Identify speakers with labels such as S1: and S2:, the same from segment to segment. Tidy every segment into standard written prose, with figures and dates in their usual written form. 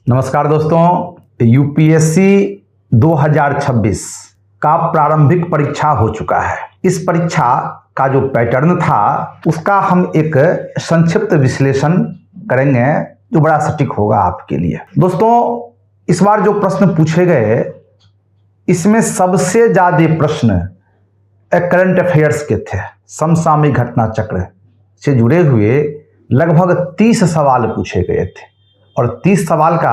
S1: नमस्कार दोस्तों, यूपीएससी 2026 का प्रारंभिक परीक्षा हो चुका है। इस परीक्षा का जो पैटर्न था उसका हम एक संक्षिप्त विश्लेषण करेंगे जो बड़ा सटीक होगा आपके लिए। दोस्तों, इस बार जो प्रश्न पूछे गए इसमें सबसे ज्यादा प्रश्न करंट अफेयर्स के थे। समसामयिक घटना चक्र से जुड़े हुए लगभग 30 सवाल पूछे गए थे और 30 सवाल का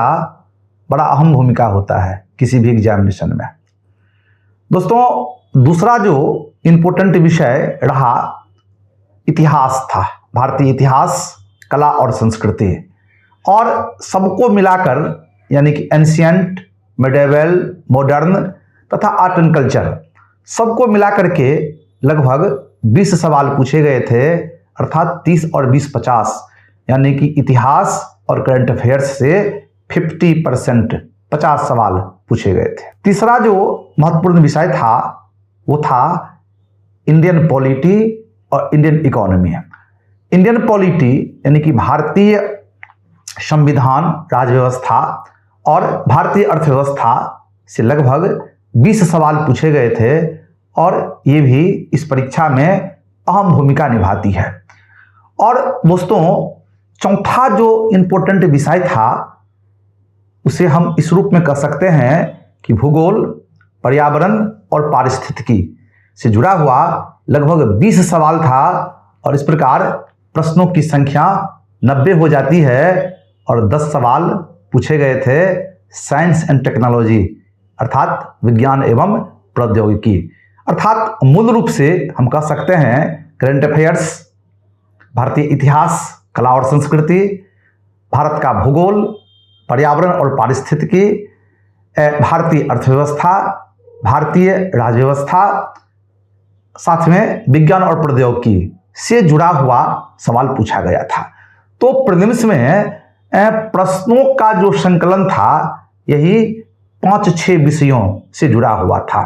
S1: बड़ा अहम भूमिका होता है किसी भी एग्जामिनेशन में। दोस्तों, दूसरा जो इम्पोर्टेंट विषय रहा इतिहास था, भारतीय इतिहास, कला और संस्कृति, और सबको मिलाकर यानी कि एंशिएंट, मिडिवल, मॉडर्न तथा आर्ट एंड कल्चर सबको मिलाकर के लगभग 20 सवाल पूछे गए थे, अर्थात 30 और 20 50, यानी कि इतिहास और करंट अफेयर्स से 50% 50 सवाल पूछे गए थे। तीसरा जो महत्वपूर्ण विषय था वो था इंडियन पॉलिटी और इंडियन इकोनॉमी। इंडियन पॉलिटी यानी कि भारतीय संविधान, राजव्यवस्था और भारतीय अर्थव्यवस्था से लगभग 20 सवाल पूछे गए थे और ये भी इस परीक्षा में अहम भूमिका निभाती है। और दोस्तों, चौथा जो इम्पोर्टेंट विषय था उसे हम इस रूप में कह सकते हैं कि भूगोल, पर्यावरण और पारिस्थितिकी से जुड़ा हुआ लगभग 20 सवाल था और इस प्रकार प्रश्नों की संख्या 90 हो जाती है और 10 सवाल पूछे गए थे साइंस एंड टेक्नोलॉजी, अर्थात विज्ञान एवं प्रौद्योगिकी। अर्थात मूल रूप से हम कह सकते हैं करंट अफेयर्स, भारतीय इतिहास, कला और संस्कृति, भारत का भूगोल, पर्यावरण और पारिस्थितिकी, भारतीय अर्थव्यवस्था, भारतीय राज्यव्यवस्था, साथ में विज्ञान और प्रौद्योगिकी से जुड़ा हुआ सवाल पूछा गया था। तो प्रीलिम्स में प्रश्नों का जो संकलन था यही 5-6 विषयों से जुड़ा हुआ था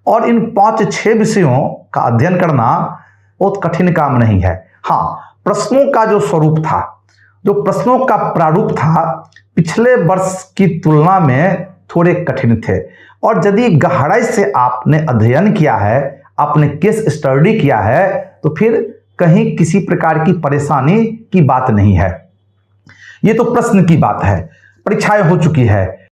S1: और इन 5-6 विषयों का अध्ययन करना बहुत कठिन काम नहीं है। हाँ, प्रश्नों का जो स्वरूप था, जो प्रश्नों का प्रारूप था, पिछले वर्ष की तुलना में थोड़े कठिन थे और यदि गहराई से आपने अध्ययन किया है, आपने केस स्टडी किया है, तो फिर कहीं किसी प्रकार की परेशानी की बात नहीं है। ये तो प्रश्न की बात है। परीक्षाएं हो चुकी है,